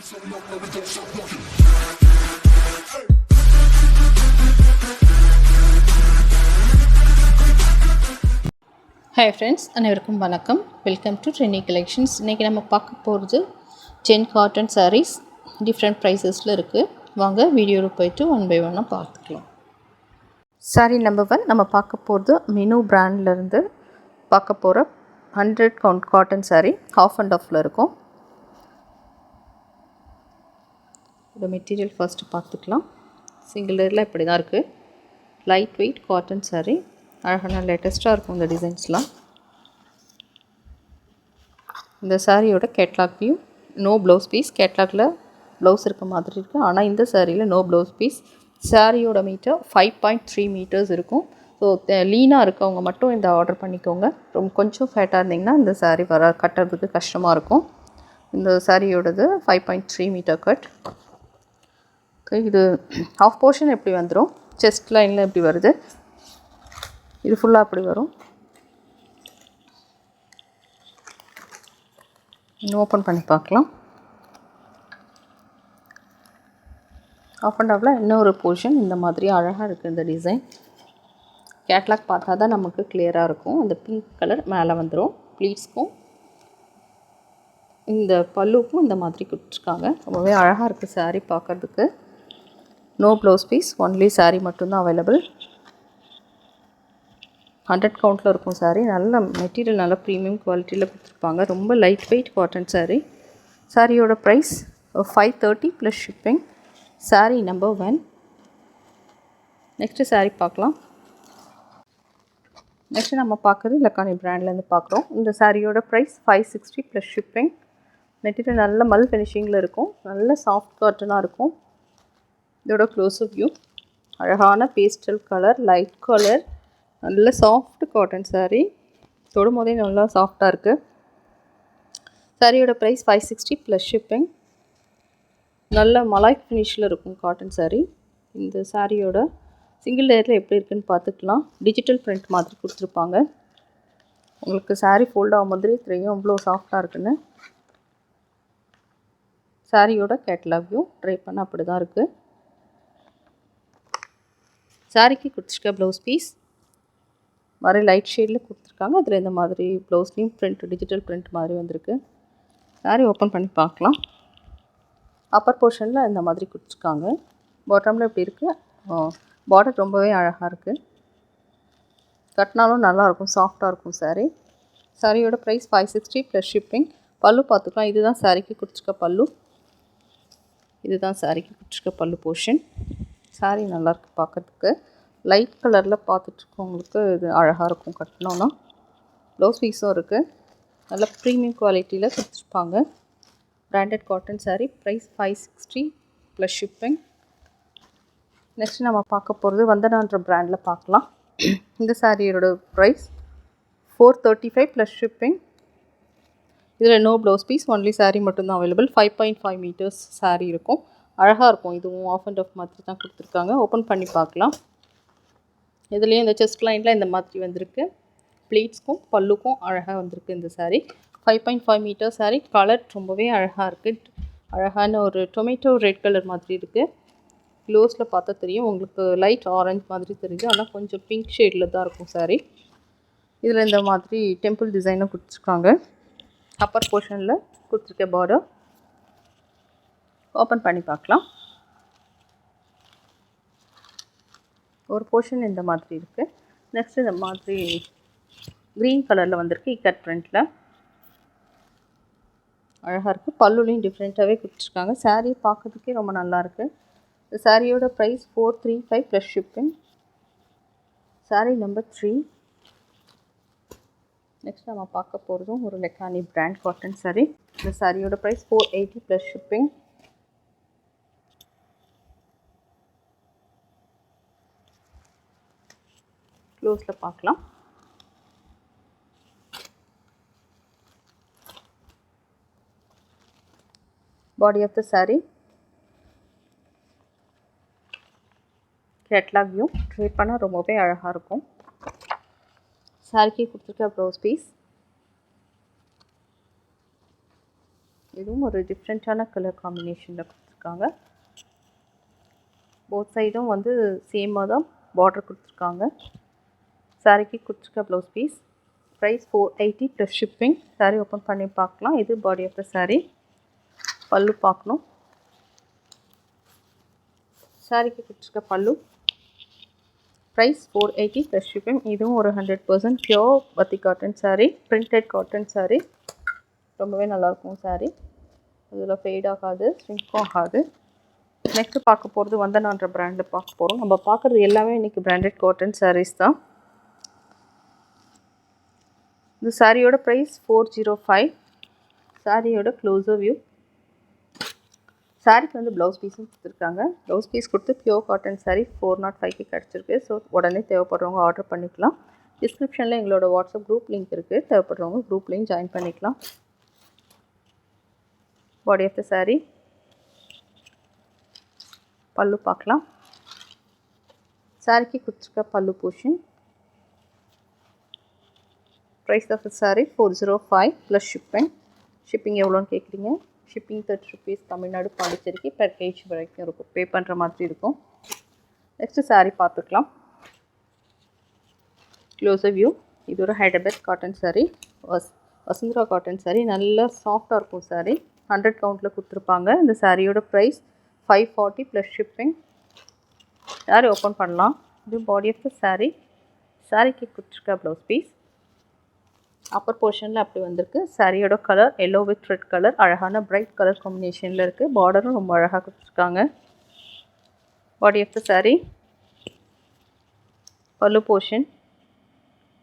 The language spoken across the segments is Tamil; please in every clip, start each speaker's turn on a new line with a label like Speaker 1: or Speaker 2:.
Speaker 1: ஹாய் ஃப்ரெண்ட்ஸ், அனைவருக்கும் வணக்கம். Welcome to trendy collections. இன்றைக்கி நம்ம பார்க்க போகிறது 10 காட்டன் சாரீஸ் டிஃப்ரெண்ட் ப்ரைஸஸில் இருக்குது. வாங்க வீடியோவில் போய்ட்டு ஒன் பை ஒன்னாக பார்த்துக்கலாம். சாரீ நம்பர் 1 நம்ம பார்க்க போகிறது மினு பிராண்ட்லேருந்து பார்க்க போகிற 100 count cotton sari. Half and ஆஃபில் இருக்கும். இந்த மெட்டீரியல் ஃபர்ஸ்ட்டு பார்த்துக்கலாம். சிங்கிள் லேயரில் இப்படி தான் இருக்குது. Light weight cotton saree. அழகான லேட்டஸ்ட்டாக இருக்கும் இந்த டிசைன்ஸ்லாம். இந்த சாரியோட catalogue view. No blouse piece. கேட்லாகில் ப்ளவுஸ் இருக்க மாதிரி இருக்குது, ஆனால் இந்த சாரியில் நோ ப்ளவுஸ் பீஸ். சாரியோட மீட்டர் 5.3 மீட்டர்ஸ் இருக்கும். ஸோ லீனாக இருக்கவங்க மட்டும் இந்த ஆர்டர் பண்ணிக்கோங்க. ரொம்ப கொஞ்சம் ஃபேட்டாக இருந்திங்கன்னா இந்த சாரீ கட்டுறதுக்கு கஷ்டமாக இருக்கும். இந்த சாரியோடது 5.3 மீட்டர் கட். இது ஹாஃப் போர்ஷன் எப்படி வந்துடும், செஸ்ட் லைனில் எப்படி வருது, இது ஃபுல்லாக அப்படி வரும். இன்னும் ஓப்பன் பண்ணி பார்க்கலாம். ஆஃப் அண்ட் ஆஃபில் இன்னொரு போர்ஷன் இந்த மாதிரி அழகாக இருக்குது இந்த டிசைன். கேட்லாக் பார்த்தா தான் நமக்கு கிளியராக இருக்கும். அந்த பிங்க் கலர் மேலே வந்துடும். ப்ளீட்ஸ்க்கும் இந்த பல்லுக்கும் இந்த மாதிரி கொடுத்துருக்காங்க. ரொம்பவே அழகாக இருக்குது சாரீ பார்க்குறதுக்கு. No blouse piece, only sari மட்டும்தான் அவைலபிள். 100 கவுண்டில் இருக்கும் சாரீ. நல்ல மெட்டீரியல், நல்ல ப்ரீமியம் குவாலிட்டியில் கொடுத்துருப்பாங்க. ரொம்ப லைட் வெயிட் காட்டன் சாரீ. சாரியோட price 530 plus shipping. Sari number 1. Next saree பார்க்கலாம். நெக்ஸ்ட்டு நம்ம பார்க்குறது லக்கானி பிராண்ட்லேருந்து பார்க்குறோம். இந்த சாரியோட ப்ரைஸ் 560 ப்ளஸ் ஷிப்பிங். மெட்டீரியல் நல்ல மல் ஃபினிஷிங்கில் இருக்கும். நல்ல சாஃப்ட் காட்டனாக இருக்கும். இதோட க்ளோஸ்அப் வியூ. அழகான பேஸ்டல் கலர், லைட் கலர், நல்ல சாஃப்ட் காட்டன் சாரீ. தொடும் போதே நல்லா சாஃப்டாக இருக்குது. சாரியோட ப்ரைஸ் 560 ப்ளஸ் ஷிப்பிங். நல்ல மலாய் ஃபினிஷில் இருக்கும் காட்டன் சாரீ. இந்த சாரியோட சிங்கிள் லேயரில் எப்படி இருக்குதுன்னு பார்த்துக்கலாம். டிஜிட்டல் பிரிண்ட் மாதிரி கொடுத்துருப்பாங்க. உங்களுக்கு சாரீ ஃபோல்ட் ஆகும் மாதிரி தெரியும் அவ்வளோ சாஃப்டாக இருக்குன்னு. சாரியோட கேட்லாக் வியூ. ட்ரை பண்ண அப்படி தான் இருக்குது. சாரிக்கு கொடுத்துருக்க ப்ளவுஸ் பீஸ் மாதிரி லைட் ஷேடில் கொடுத்துருக்காங்க. அதில் இந்த மாதிரி ப்ளவுஸ்லேயும் பிரிண்ட், டிஜிட்டல் பிரிண்ட் மாதிரி வந்திருக்கு. சாரீ ஓப்பன் பண்ணி பார்க்கலாம். அப்பர் போர்ஷனில் இந்த மாதிரி கொடுத்துருக்காங்க. பாட்டமில் எப்படி இருக்குது, பார்டர் ரொம்பவே அழகாக இருக்குது. கட்டினாலும் நல்லாயிருக்கும், சாஃப்டாக இருக்கும் சாரீ. சாரியோட ப்ரைஸ் 560 ப்ளஸ் ஷிப்பிங். பல்லு பார்த்துக்கலாம். இதுதான் சாரீக்கு கொடுத்துருக்க பல்லு. இதுதான் சாரீக்கு கொடுத்துருக்க பல்லு போர்ஷன். சாரீ நல்லாயிருக்கு பார்க்குறதுக்கு. லைட் கலரில் பார்த்துட்ருக்கவங்களுக்கு இது அழகாக இருக்கும் கட்டினோன்னா. ப்ளவுஸ் பீஸும் இருக்குது. நல்ல ப்ரீமியம் குவாலிட்டியில் கொடுத்துருப்பாங்க. Branded cotton sari. Price 560 plus shipping. Next நம்ம பார்க்க போகிறது வந்தனான்ற பிராண்டில் பார்க்கலாம். இந்த சாரியோட ப்ரைஸ் 435 ப்ளஸ் ஷிப்பிங். இதில் no blouse piece, only sari மட்டும்தான் அவைலபிள். 5.5 மீட்டர்ஸ் சாரீ இருக்கும். அழகாக இருக்கும். இதுவும் ஆஃப் அண்ட் ஆஃப் மாதிரி தான் கொடுத்துருக்காங்க. ஓப்பன் பண்ணி பார்க்கலாம். இதுலேயும் இந்த செஸ்ட் லைனில் இந்த மாதிரி வந்திருக்கு. ப்ளீட்ஸ்க்கும் பல்லுக்கும் அழகாக வந்திருக்கு இந்த சாரீ. 5.5 மீட்டர் சாரீ. கலர் ரொம்பவே அழகாக இருக்குது. அழகான ஒரு டொமேட்டோ ரெட் கலர் மாதிரி இருக்குது. க்ளோஸில் பார்த்தா தெரியும் உங்களுக்கு, லைட் ஆரஞ்சு மாதிரி தெரியுது, ஆனால் கொஞ்சம் பிங்க் ஷேடில் தான் இருக்கும் சாரீ. இதில் இந்த மாதிரி டெம்பிள் டிசைனும் கொடுத்துருக்காங்க. அப்பர் போர்ஷனில் கொடுத்துருக்க பார்டர். ஓப்பன் பண்ணி பார்க்கலாம். ஒரு போர்ஷன் இந்த மாதிரி இருக்குது. நெக்ஸ்ட் இந்த மாதிரி க்ரீன் கலரில் வந்திருக்கு. இக்கட் பிரிண்டில் அழகாக இருக்குது. பல்லுலையும் டிஃப்ரெண்ட்டாகவே கொடுத்துருக்காங்க. சாரீ பார்க்குறதுக்கே ரொம்ப நல்லாயிருக்கு. இந்த சாரியோட price 435 plus shipping. Sari number 3. Next நம்ம பார்க்க போகிறதும் ஒரு லக்கானி பிராண்ட் காட்டன் சாரீ. இந்த சாரியோட ப்ரைஸ் 480 ப்ளஸ் ஷிப்பிங். க்ளோஸில் பார்க்கலாம். Body of the saree. Catalogue view. Try பண்ணால் ரொம்பவே அழகாக இருக்கும். சாரிக்கு கொடுத்துருக்க ப்ளவுஸ் பீஸ். இதுவும் ஒரு டிஃப்ரெண்ட்டான கலர் காம்பினேஷனில் கொடுத்துருக்காங்க. போத் சைடும் வந்து சேமாக தான் பார்டர் கொடுத்துருக்காங்க. சாரிக்கு கொடுத்துருக்க blouse piece price 480 plus shipping. Sari open பண்ணி பார்க்கலாம். இது பாடி ஆஃப் த சாரீ. பல்லு பார்க்கணும். சாரிக்கு கொடுத்துருக்க பல்லு ப்ரைஸ் 480 ப்ளஸ் ஷிப்பிங். இதுவும் ஒரு 100% பியோர் பத்தி cotton saree, printed cotton sari. ரொம்பவே நல்லாயிருக்கும் சாரீ. இதில் ஃபேட் ஆகாது, ஸ்ட்ரிங்க்கும் ஆகாது. நெக்ஸ்ட்டு பார்க்க போகிறது வந்தனான்ற பிராண்டில் பார்க்க போகிறோம். நம்ம பார்க்குறது எல்லாமே இன்றைக்கி பிராண்டட் காட்டன் சாரீஸ் தான். இந்த சாரியோட ப்ரைஸ் 405. சாரியோட க்ளோஸர் வியூ. சாரிக்கு வந்து ப்ளவுஸ் பீஸும் கொடுத்துருக்காங்க. ப்ளவுஸ் பீஸ் கொடுத்து பியோர் காட்டன் சாரீ 405க்கு கிடச்சிருக்கு. ஸோ உடனே தேவைப்படுறவங்க ஆர்டர் பண்ணிக்கலாம். டிஸ்கிரிப்ஷனில் எங்களோட வாட்ஸ்அப் குரூப் லிங்க் இருக்குது. தேவைப்படுறவங்க குரூப்லேயும் ஜாயின் பண்ணிக்கலாம். Body of the sari. Pallu பார்க்கலாம். சாரிக்கு கொடுத்துருக்க pallu portion. Price of the sari 405 plus shipping. Shipping எவ்வளோன்னு கேட்குறீங்க? ஷிப்பிங் 30 rupees தமிழ்நாடு பாண்டிச்சேரிக்கு பெர் கேஜ் வரைக்கும் இருக்கும். பே பண்ணுற மாதிரி இருக்கும். நெக்ஸ்ட்டு சாரீ பார்த்துக்கலாம். Closer view. இது ஒரு ஹைதராபாத் காட்டன் சாரீ, வசுந்தரா காட்டன் சாரீ. நல்லா சாஃப்டாக இருக்கும் சாரீ. 100 கவுண்டில் கொடுத்துருப்பாங்க. இந்த சாரியோட price 540 plus shipping. Sari open பண்ணலாம். இது பாடி ஆஃப் த சாரீ. சாரீக்கு கொடுத்துருக்க ப்ளவுஸ் பீஸ். அப்பர் போர்ஷனில் அப்படி வந்திருக்கு. சாரியோட colour yellow with red colour, அழகான பிரைட் கலர் காம்பினேஷனில் இருக்குது. பார்டரும் ரொம்ப அழகாக கொடுத்துருக்காங்க. Body of the sari. Pallu portion.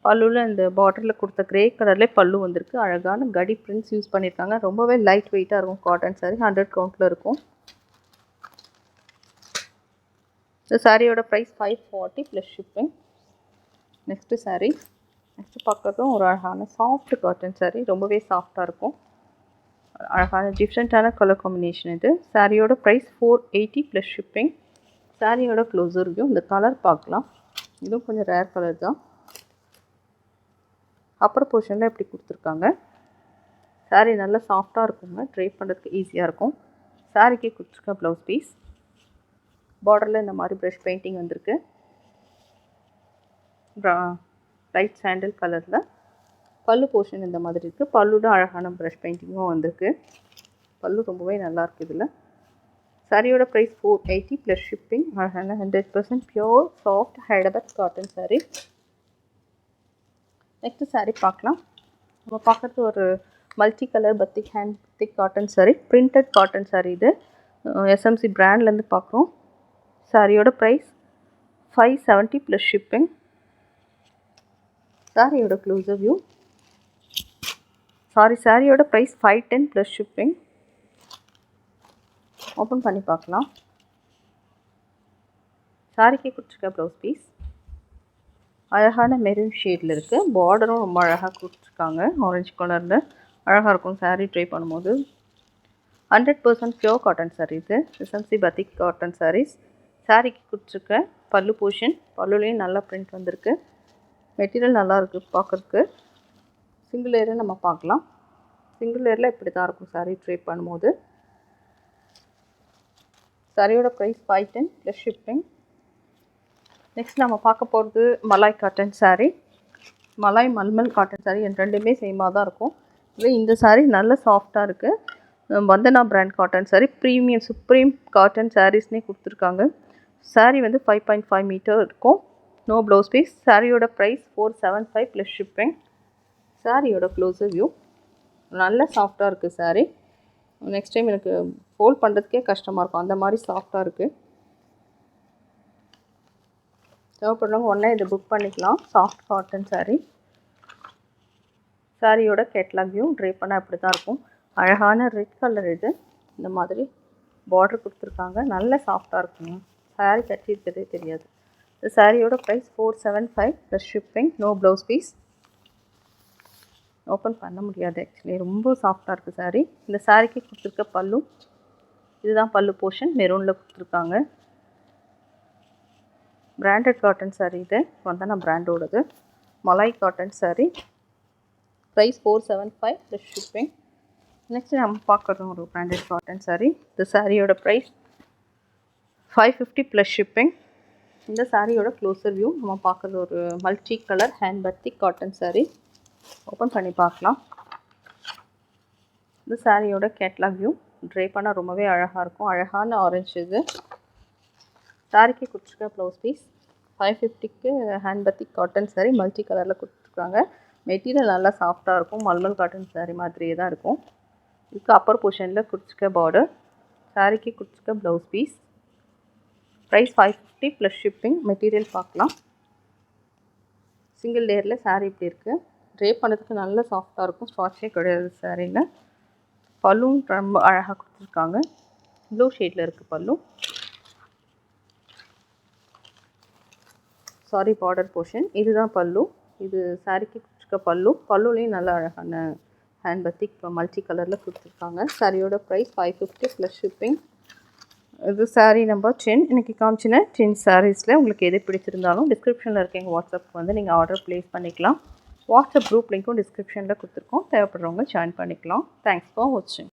Speaker 1: பல்லுவில் இந்த பார்டரில் கொடுத்த கிரே கலர்லேயே பல்லு வந்திருக்கு. அழகான கடி பிரிண்ட்ஸ் யூஸ் பண்ணியிருக்காங்க. ரொம்பவே லைட் வெயிட்டாக இருக்கும் காட்டன் சாரீ. 100 கவுண்டில் இருக்கும். இந்த சாரியோட price 540 plus shipping. Next saree. Next பார்க்குறதும் ஒரு அழகான சாஃப்ட் காட்டன் சாரீ. ரொம்பவே சாஃப்டாக இருக்கும். அழகான டிஃப்ரெண்ட்டான கலர் காம்பினேஷன் இது. சாரியோட ப்ரைஸ் 480 ப்ளஸ் ஷிப்பிங். சாரியோட க்ளோஸர் வியூ. இந்த கலர் பார்க்கலாம். இதுவும் கொஞ்சம் ரேர் கலர் தான். அப்பர் போர்ஷனில் எப்படி கொடுத்துருக்காங்க. சாரீ நல்லா சாஃப்டாக இருக்குங்க. ட்ரை பண்ணுறதுக்கு ஈஸியாக இருக்கும். சாரீக்கு கொடுத்துருக்க ப்ளவுஸ் பீஸ். பார்டரில் இந்த மாதிரி ப்ரஷ் பெயிண்டிங் வந்திருக்கு. லைட் சாண்டல் கலரில் பல்லு போர்ஷன் இந்த மாதிரி இருக்குது. பல்லுட அழகான ப்ரஷ் பெயிண்டிங்கும் வந்திருக்கு. பல்லு ரொம்பவே நல்லாயிருக்கு இதில். சாரியோட ப்ரைஸ் 480 ப்ளஸ் ஷிப்பிங். அழகான 100% pure soft Hyderabad cotton saree. Next saree பார்க்கலாம். நம்ம பார்க்குறது ஒரு multi colour batik hand batik cotton saree, printed cotton saree. இது எஸ்எம்சி பிராண்ட்லேருந்து பார்க்குறோம். சாரியோட ப்ரைஸ் 570 ப்ளஸ் ஷிப்பிங். சாரியோட க்ளோஸர் வியூ. சாரியோட ப்ரைஸ் 510 ப்ளஸ் ஷிப்பிங். ஓப்பன் பண்ணி பார்க்கலாம். சாரிக்கு கொடுத்துருக்க ப்ளவுஸ் பீஸ். அழகான மெரூன் ஷேடில் இருக்குது. பார்டரும் ரொம்ப அழகாக கொடுத்துருக்காங்க. ஆரஞ்சு கலரில் அழகாக இருக்கும் சாரீ ட்ரை பண்ணும்போது. 100% பியோர் காட்டன் சாரீ இது. SMC batik cotton sarees. சாரீக்கு கொடுத்துருக்க பல்லு போர்ஷன். பல்லுலேயும் நல்லா பிரிண்ட் வந்திருக்கு. மெட்டீரியல் நல்லா இருக்குது பார்க்குறதுக்கு. சிங்கிள் லேயரில் நம்ம பார்க்கலாம். சிங்கிள் லேயரில் இப்படி தான் இருக்கும் சாரீ ட்ரை பண்ணும்போது. சாரியோட ப்ரைஸ் 510 ப்ளஸ் ஷிப்பிங். நெக்ஸ்ட் நம்ம பார்க்க போகிறது மலாய் காட்டன் சாரீ. மலாய் மல்மல் காட்டன் சாரீ. ரெண்டுமே சேமாக தான் இருக்கும். இல்லை இந்த சாரீ நல்ல சாஃப்டாக இருக்குது. Vandana brand cotton saree. Premium supreme cotton சாரீஸ்னே கொடுத்துருக்காங்க. சாரீ வந்து 5.5 மீட்டர் இருக்கும். No blouse piece. சாரியோட ப்ரைஸ் 475 ப்ளஸ் ஷிப்பிங். சாரியோட க்ளோஸர் வியூ. நல்ல சாஃப்டாக இருக்குது சாரீ. நெக்ஸ்ட் டைம் எனக்கு ஃபோல்ட் பண்ணுறதுக்கே கஷ்டமாக இருக்கும். அந்த மாதிரி சாஃப்டாக இருக்குது. தேவைப்படுறவங்க உடனே இதை புக் பண்ணிக்கலாம். Soft cotton saree. சாரியோட கேட்லாக் வியூ. ட்ரை பண்ணால் இப்படி தான் இருக்கும். அழகான ரெட் கலர் இது. இந்த மாதிரி பார்டர் கொடுத்துருக்காங்க. நல்ல சாஃப்டாக இருக்குங்க. சாரீ கட்டி இருக்கிறதே தெரியாது. இந்த சாரியோட price 475 plus shipping. No blouse piece. Open பண்ண முடியாது ஆக்சுவலி. ரொம்ப சாஃப்டாக இருக்குது சாரீ. இந்த சாரீக்கு கொடுத்துருக்க பல்லு. இதுதான் பல்லு போர்ஷன். மெரூனில் கொடுத்துருக்காங்க. பிராண்டட் காட்டன் சாரீ இது. வந்தனா பிராண்டோடது. Malai cotton sari. Price 475 plus shipping. Next நம்ம பார்க்குறது ஒரு பிராண்டட் காட்டன் saree. இந்த சாரியோட ப்ரைஸ் 550 ப்ளஸ் ஷிப்பிங். இந்த சாரியோட க்ளோசர் வியூ நம்ம பார்க்குறது ஒரு multi colour hand batik cotton saree. Open பண்ணி பார்க்கலாம். இந்த சாரியோட கேட்லாக் வியூ ட்ரே பண்ணால் ரொம்பவே அழகாக இருக்கும். அழகான ஆரஞ்சு இது. சாரிக்கு கொடுத்துருக்க ப்ளவுஸ் பீஸ் 550க்கு hand batik cotton saree multi கலரில் கொடுத்துருக்காங்க. மெட்டீரியல் நல்லா சாஃப்டாக இருக்கும். மல்மல் காட்டன் saree மாதிரியே தான் இருக்கும். இதுக்கு அப்பர் போர்ஷனில் கொடுத்துருக்க பார்டர். சாரிக்கு கொடுத்துருக்க blouse piece. Price 550 plus shipping. Material பார்க்கலாம். சிங்கிள் லேயரில் saree இப்படி இருக்குது. ட்ரே பண்ணுறதுக்கு நல்ல சாஃப்டாக இருக்கும். ஸ்டார்ச்சே கிடையாது சாரியில். பல்லும் ரொம்ப அழகாக கொடுத்துருக்காங்க. ப்ளூ ஷேடில் இருக்குது பல்லு. சாரி பார்டர் போர்ஷன் இதுதான் பல்லு. இது சாரிக்கு கொடுத்துருக்க பல்லு. பல்லுலேயும் நல்ல அழகான ஹேண்ட் பத்திக் மல்டி கலரில் கொடுத்துருக்காங்க. சாரியோட ப்ரைஸ் 550 ப்ளஸ் ஷிப்பிங். இது சாரீ நம்பர் 10. இன்றைக்கி காமிச்சின 10 சாரீஸில் உங்களுக்கு எது பிடிச்சிருந்தாலும் டிஸ்கிரிப்ஷனில் இருக்க எங்கள் வாட்ஸ்அப்புக்கு வந்து நீங்கள் ஆர்டர் ப்ளேஸ் பண்ணிக்கலாம். வாட்ஸ்அப் குரூப் லிங்க்கும் டிஸ்கிரிப்ஷனில் கொடுத்துருக்கோம். தேவைப்படுறவங்க ஜாயின் பண்ணிக்கலாம். தேங்க்ஸ் ஃபார் வாட்சிங்.